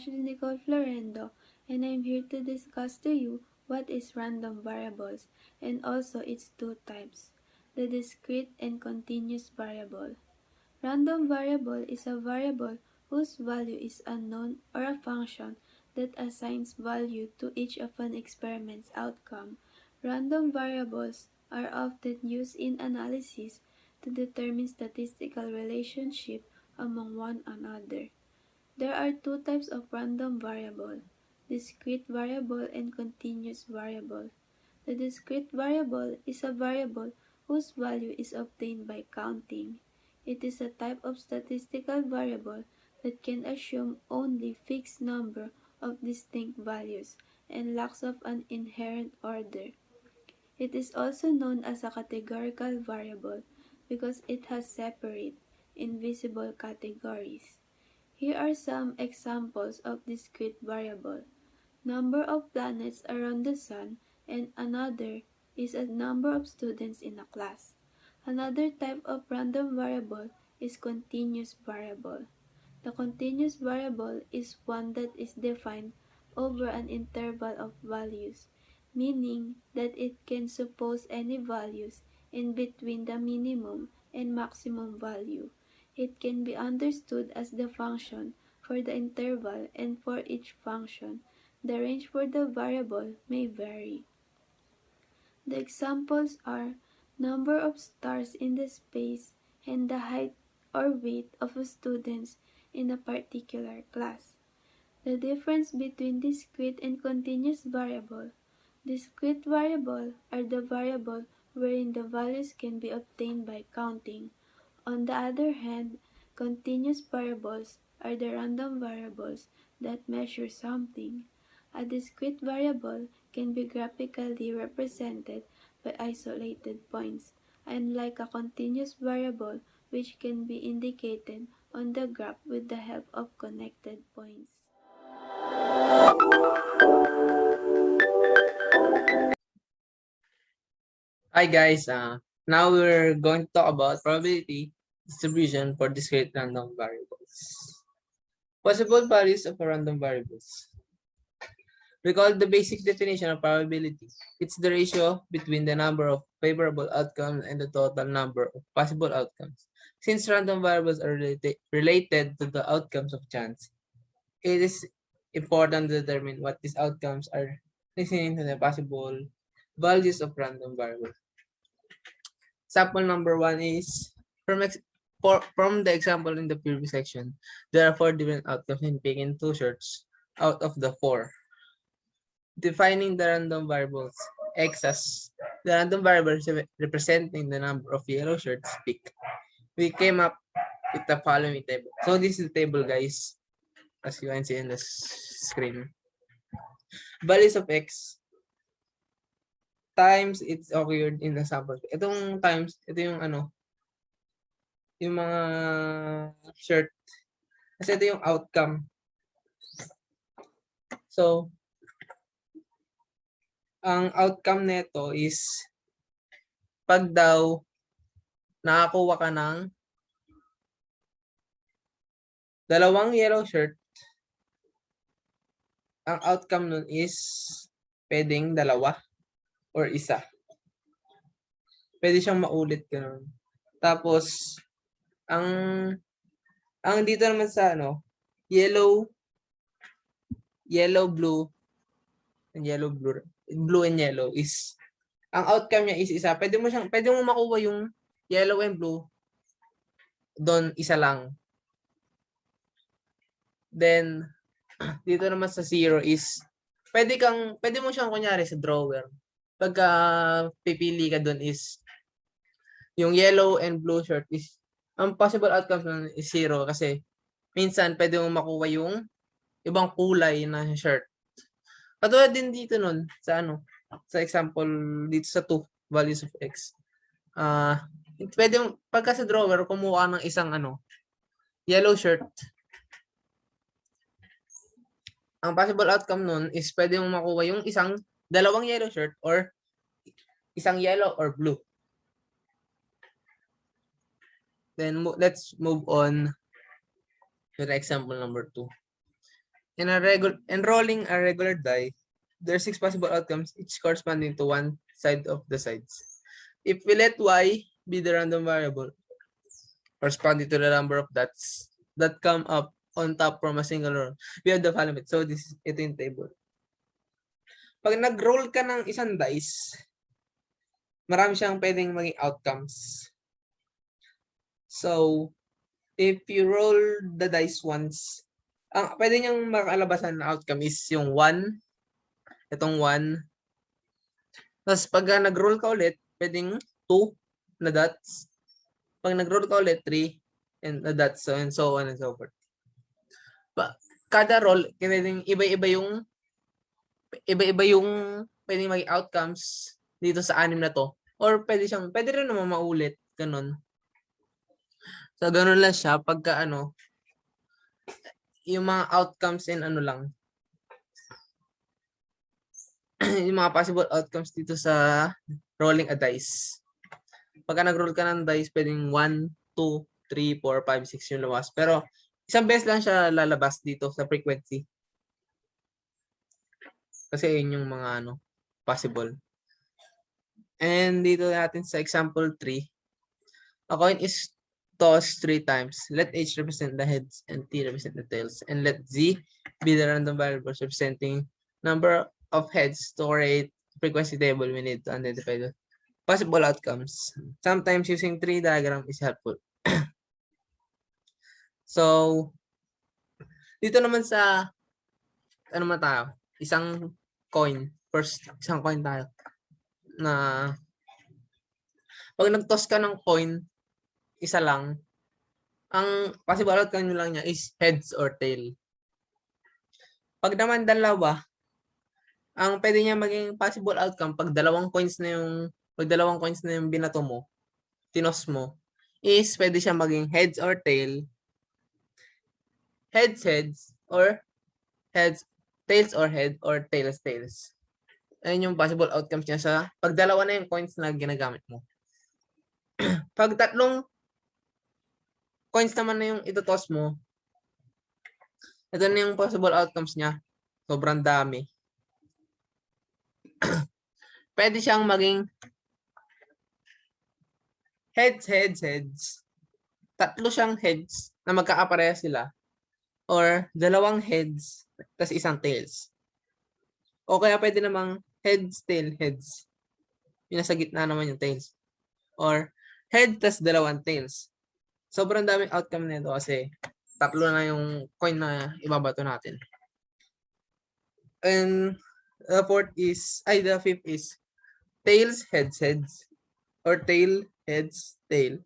actually Nicole Florendo, and I'm here to discuss to you what is random variables and also its two types, the discrete and continuous variable. Random variable is a variable whose value is unknown or a function that assigns value to each of an experiment's outcome. Random variables are often used in analysis to determine statistical relationship among one another. There are two types of random variable, discrete variable and continuous variable. The discrete variable is a variable whose value is obtained by counting. It is a type of statistical variable that can assume only fixed number of distinct values and lacks of an inherent order. It is also known as a categorical variable because it has separate, invisible categories. Here are some examples of discrete variable. Number of planets around the sun, and another is a number of students in a class. Another type of random variable is continuous variable. The continuous variable is one that is defined over an interval of values, meaning that it can suppose any values in between the minimum and maximum value. It can be understood as the function for the interval, and for each function, the range for the variable may vary. The examples are number of stars in the space and the height or weight of students in a particular class. The difference between discrete and continuous variable. Discrete variable are the variable wherein the values can be obtained by counting. On the other hand, continuous variables are the random variables that measure something. A discrete variable can be graphically represented by isolated points, unlike a continuous variable which can be indicated on the graph with the help of connected points. Hi guys, now we're going to talk about probability distribution for discrete random variables. Possible values of random variables. Recall the basic definition of probability. It's the ratio between the number of favorable outcomes and the total number of possible outcomes. Since random variables are related to the outcomes of chance, it is important to determine what these outcomes are listening to the possible values of random variables. Sample number one is from the example in the previous section, there are 4 different outcomes in picking 2 shirts out of the 4. Defining the random variables, X as the random variable representing the number of yellow shirts picked. We came up with the following table. So this is the table, guys, as you can see in the screen. Values of X times it's occurred in the sample. Itong times, ito yung yung mga shirt. Kasi ito yung outcome. So, ang outcome nito is pag daw nakakuha ka ng 2 yellow shirt, ang outcome nun is pwedeng 2 or 1. Pwede siyang maulit ganun. Tapos ang dito naman sa yellow, blue, and blue and yellow is ang outcome niya is isa. Pwede mo makuha yung yellow and blue doon isa lang. Then dito naman sa 0 is pwede mo siyang kunyari sa drawer. Pagka pipili ka doon is yung yellow and blue shirt is ang possible outcomes nun is 0 kasi minsan pwede mo makuha yung ibang kulay na shirt. Katulad din dito nun sa sa example dito sa 2 values of X. Pwede pagka sa drawer kumuha ng isang yellow shirt. Ang possible outcome nun is pwede mong makuha yung 2 yellow shirt or isang yellow or blue. Then let's move on to the example number 2. Enrolling a regular die, there are 6 possible outcomes, each corresponding to one side of the sides. If we let y be the random variable corresponding to the number of dots that come up on top from a single row, we have the following. So ito yung table. Pag nag-roll ka ng isang dice, marami siyang pwedeng maging outcomes. So, if you roll the dice once, ang pwede niyang makalabasan na outcome is yung 1, itong 1. Tapos pag nag-roll ka ulit, pwedeng 2 na dots. Pag nag-roll ka ulit, 3 and na dots, so and so on and so forth. Kada roll, pwedeng iba-iba yung pwedeng maging outcomes dito sa 6 na to. Or pwede rin naman maulit, ganun. So, ganun lang siya pagka yung mga outcomes in lang. Yung mga possible outcomes dito sa rolling a dice. Pagka nag-roll ka ng dice, pwedeng 1, 2, 3, 4, 5, 6 yung labas. Pero, isang beses lang siya lalabas dito sa frequency. Kasi yun yung mga possible. And dito natin sa example 3, a coin is tossed 3 times. Let H represent the heads and T represent the tails. And let Z be the random variables representing number of heads to create frequency table we need to identify the possible outcomes. Sometimes using tree diagram is helpful. So, dito naman sa tayo? Isang coin. First, isang coin tayo. Na pag nag-toss ka ng coin, isa lang, ang possible outcome nyo lang niya is heads or tail. Pag naman dalawa, ang pwede niya maging possible outcome pag dalawang coins na yung binato mo, tinos mo, is pwede siya maging heads or tail, heads or heads, tails or head or tails. Ayun yung possible outcomes niya sa pag dalawa na yung coins na ginagamit mo. Pag tatlong coins naman na yung itotoss mo, ito na yung possible outcomes niya. Sobrang dami. Pwede siyang maging heads. Tatlo siyang heads na magkakapareha sila. Or dalawang heads, tas isang tails. O kaya pwede namang heads. Yung nasa gitna naman yung tails. Or head tas dalawang tails. Sobrang daming outcome nito kasi tatlo na yung coin na ibabato natin. And the fifth is tails, heads. Or tail, heads, tail.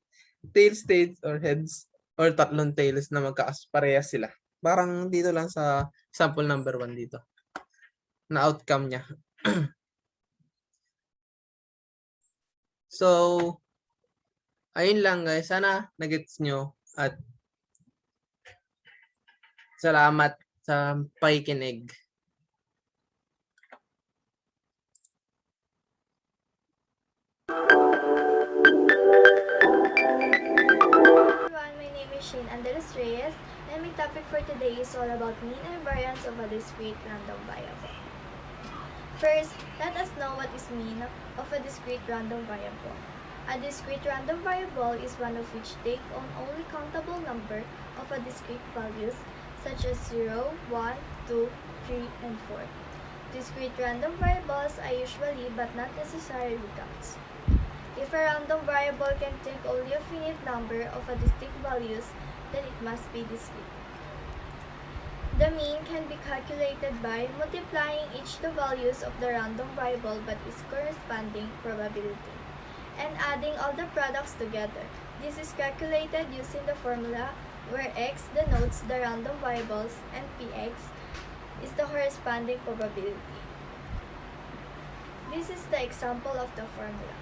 Tails, or heads. Or tatlong tails na magkaparehas sila. Parang dito lang sa sample number 1 dito. Na outcome niya. So, ayun lang guys. Sana nagets nyo at salamat sa pakikinig. Everyone, my name is Shayne and Delos Reyes, and my topic for today is all about mean and variance of a discrete random variable. First, let us know what is mean of a discrete random variable. A discrete random variable is one of which take on only countable number of a discrete values such as 0, 1, 2, 3, and 4. Discrete random variables are usually but not necessarily counts. If a random variable can take only a finite number of a distinct values, then it must be discrete. The mean can be calculated by multiplying each the values of the random variable by its corresponding probability and adding all the products together. This is calculated using the formula where x denotes the random variables and px is the corresponding probability. This is the example of the formula.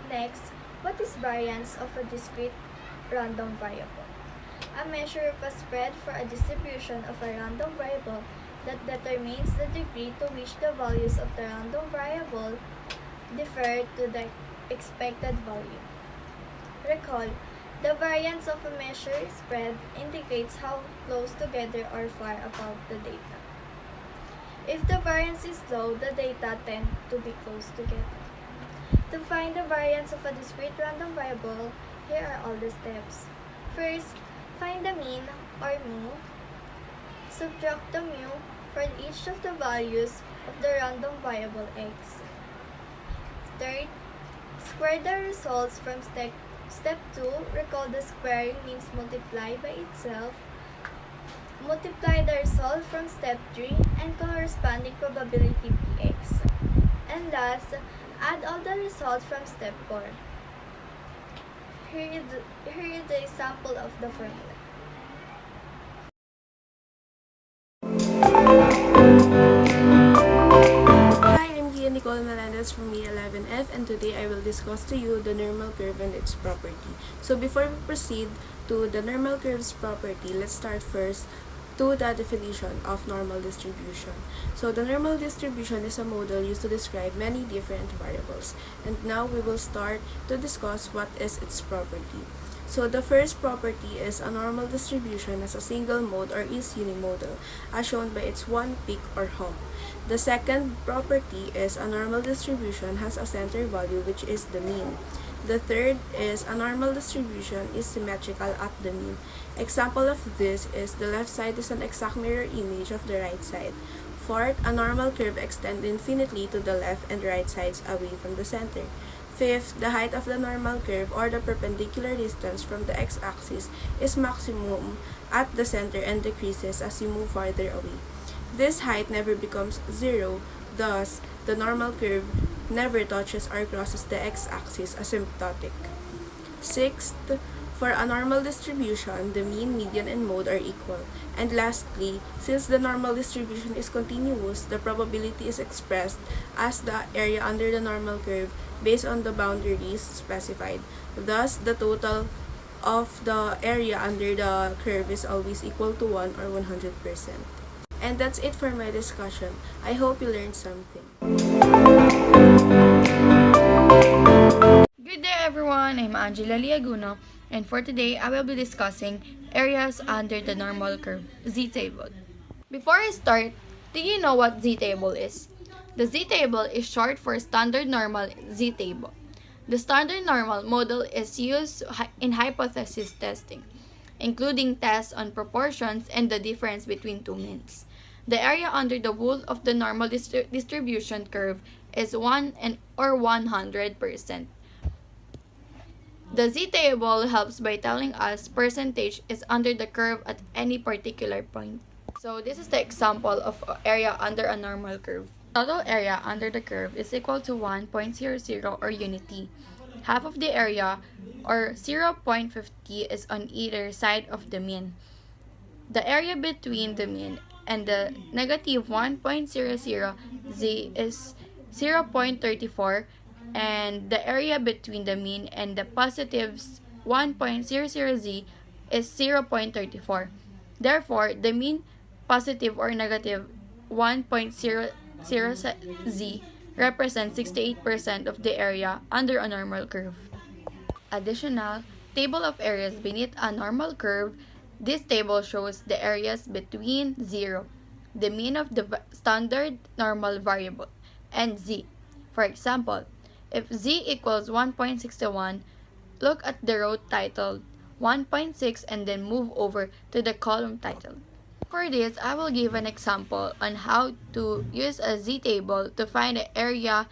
Next, what is variance of a discrete random variable? A measure of a spread for a distribution of a random variable that determines the degree to which the values of the random variable differ to the expected value. Recall, The variance of a measure spread indicates how close together or far apart the data. If the variance is low, the data tend to be close together. To find the variance of a discrete random variable, here are all the steps. First, find the mean or mu. Subtract the mu for each of the values of the random variable x. Third, square the results from step 2. Recall the squaring means multiply by itself. Multiply the result from step 3 and corresponding probability px. And last, add all the results from step 4. Here is the example of the formula. Hi, I'm Nicole Melendez from E11F, and today I will discuss to you the normal curve and its property. So before we proceed to the normal curve's property, let's start first to the definition of normal distribution. So the normal distribution is a model used to describe many different variables. And now we will start to discuss what is its property. So the first property is a normal distribution as a single mode or is unimodal, as shown by its one peak or hump. The second property is a normal distribution has a center value, which is the mean. The third is a normal distribution is symmetrical at the mean. Example of this is the left side is an exact mirror image of the right side. Fourth, a normal curve extends infinitely to the left and right sides away from the center. Fifth, the height of the normal curve or the perpendicular distance from the x-axis is maximum at the center and decreases as you move farther away. This height never becomes zero, thus the normal curve never touches or crosses the x-axis asymptotic. Sixth, for a normal distribution, the mean, median, and mode are equal. And lastly, since the normal distribution is continuous, the probability is expressed as the area under the normal curve based on the boundaries specified. Thus, the total of the area under the curve is always equal to 1 or 100%. And that's it for my discussion. I hope you learned something. Good day everyone, I'm Angela Liaguno, and for today I will be discussing areas under the normal curve, z-table. Before I start, do you know what z-table is? The z-table is short for standard normal z-table. The standard normal model is used in hypothesis testing, including tests on proportions and the difference between two means. The area under the whole of the normal distribution curve is 1 or 100%. The z-table helps by telling us percentage is under the curve at any particular point. So this is the example of area under a normal curve. Total area under the curve is equal to 1.00 or unit t. Half of the area, or 0.50, is on either side of the mean. The area between the mean and the negative 1.00 z is 0.34, and the area between the mean and the positive 1.00 z is 0.34. Therefore, the mean positive or negative 1.00 z represents 68% of the area under a normal curve. Additional table of areas beneath a normal curve. This table shows the areas between 0, the mean of the standard normal variable, and z. For example, if z equals 1.61, look at the row titled 1.6 and then move over to the column titled. For this, I will give an example on how to use a z-table to find the area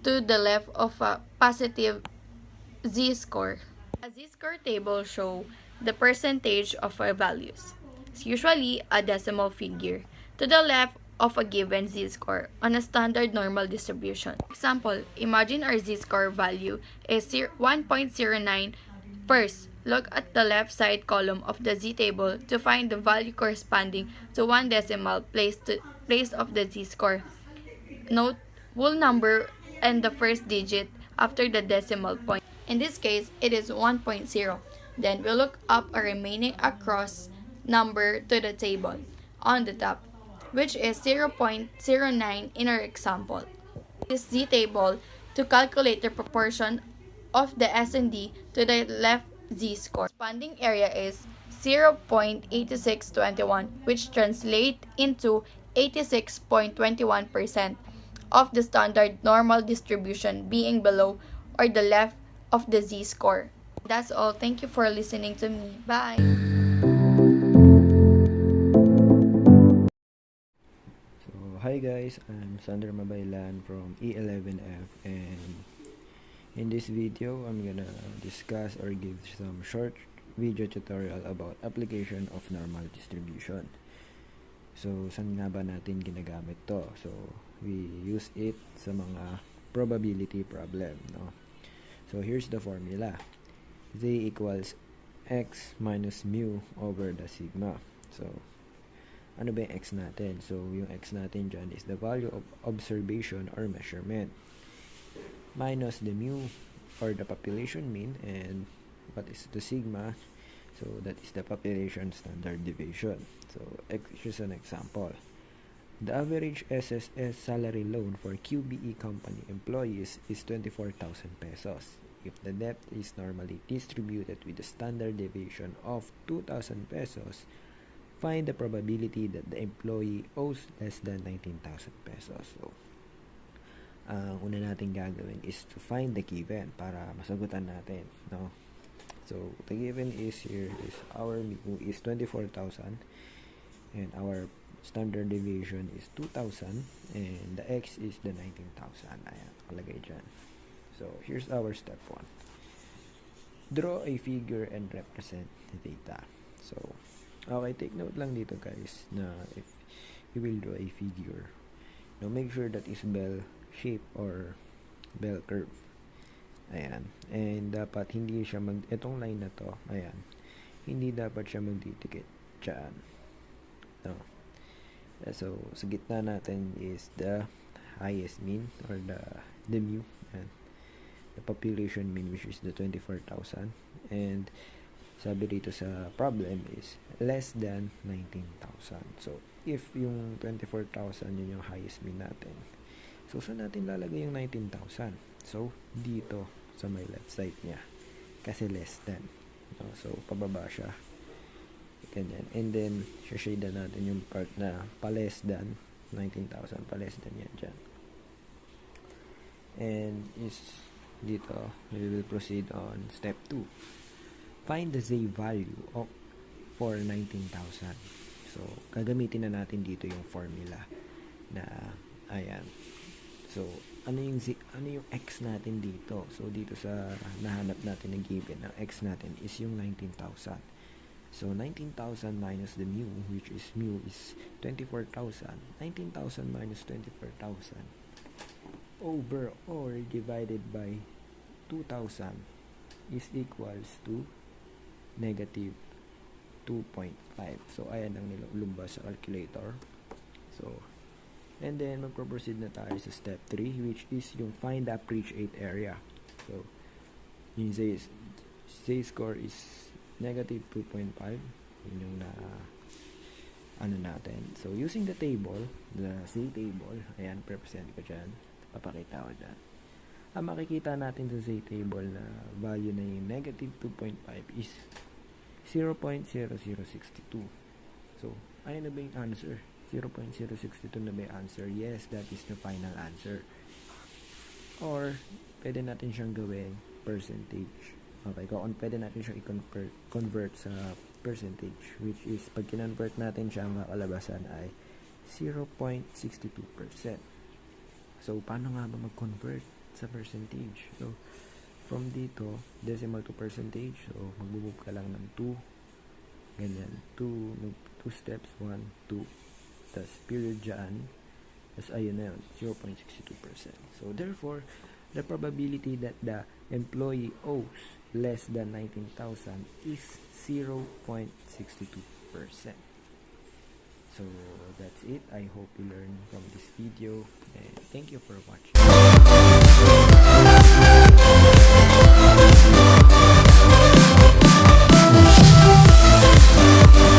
to the left of a positive z-score. A z-score table shows the percentage of values. It's usually a decimal figure to the left of a given z-score on a standard normal distribution. For example, imagine our z-score value is 1.09. First, look at the left side column of the z-table to find the value corresponding to one decimal place of the z-score. Note whole number and the first digit after the decimal point. In this case, it is 1.0. Then we look up a remaining across number to the table on the top, which is 0.09 in our example. This z-table to calculate the proportion of the S and D to the left z-score. Corresponding area is 0.8621, which translates into 86.21% of the standard normal distribution being below or the left of the z-score. That's all. Thank you for listening to me. Bye! So, hi guys, I'm Xander Mabaylan from E11F, and in this video, I'm gonna discuss or give some short video tutorial about application of normal distribution. So, saan nga ba natin ginagamit to? So, we use it sa mga probability problem, no? So, here's the formula. Z equals x minus mu over the sigma. So, ano ba yung x natin? So, yung x natin dyan is the value of observation or measurement minus the mu or the population mean, and what is the sigma? So, that is the population standard deviation. So, here's an example. The average SSS salary loan for QBE company employees is 24,000 pesos. If the debt is normally distributed with a standard deviation of 2,000 pesos, find the probability that the employee owes less than 19,000 pesos. So, ang una natin gagawin is to find the given para masagutan natin, no? So, the given is here is our mu is 24,000 and our standard deviation is 2,000 and the x is the 19,000. Ayan, nakalagay dyan. So, here's our step 1. Draw a figure and represent the data. So, okay, take note lang dito guys na if you will draw a figure, now make sure that is bell shape or bell curve. Ayan. And dapat hindi siya itong line na to, ayan, hindi dapat siya magdidikit dyan. No. So, sa gitna natin is the highest mean or the mu, and the population mean, which is the 24,000, and sabi dito sa problem is less than 19,000. So, if yung 24,000 yun yung highest mean natin, so saan natin lalagay yung 19,000? So, dito sa may left side niya, kasi less than, no? So, pababa siya, ganyan, and then shade natin yung part na pa less than 19,000, pa less than yan dyan, and is dito we will proceed on step 2. Find the z value for 19,000. So, gagamitin na natin dito yung formula na, ayan. So, ano yung x natin dito? So, dito sa nahanap natin na given, ang x natin is yung 19,000. So, 19,000 minus the mu, which is mu is 24,000. 19,000 minus 24,000 over or divided by 2,000 is equals to negative 2.5. So, ayan ang nilulumbas sa calculator. So, and then, magpo-proceed na tayo sa step 3, which is yung find the appreciate area. So, yung z-score is negative 2.5. Yun yung ano natin. So, using the table, the z-table, ayan, represent ko dyan. Papakita ko dyan. Ang makikita natin sa z-table na value na yung negative 2.5 is 0.0062. So, ayun na ba yung answer? 0.062 na ba yung answer? Yes, that is the final answer. Or, pwede natin siyang gawin percentage. Okay, kung pwede natin siyang i-convert sa percentage, which is, pag kinonvert natin siya, ang kakalabasan ay 0.62%. So, paano nga ba mag-convert sa percentage? So, from dito, decimal to percentage. So, mag-move ka lang ng 2. Ganyan. 2 steps. 1, 2. Tapos, period dyan. Tapos, ayun na yun. 0.62%. So, therefore, the probability that the employee owes less than 19,000 is 0.62%. So, that's it. I hope you learned from this video. And thank you for watching.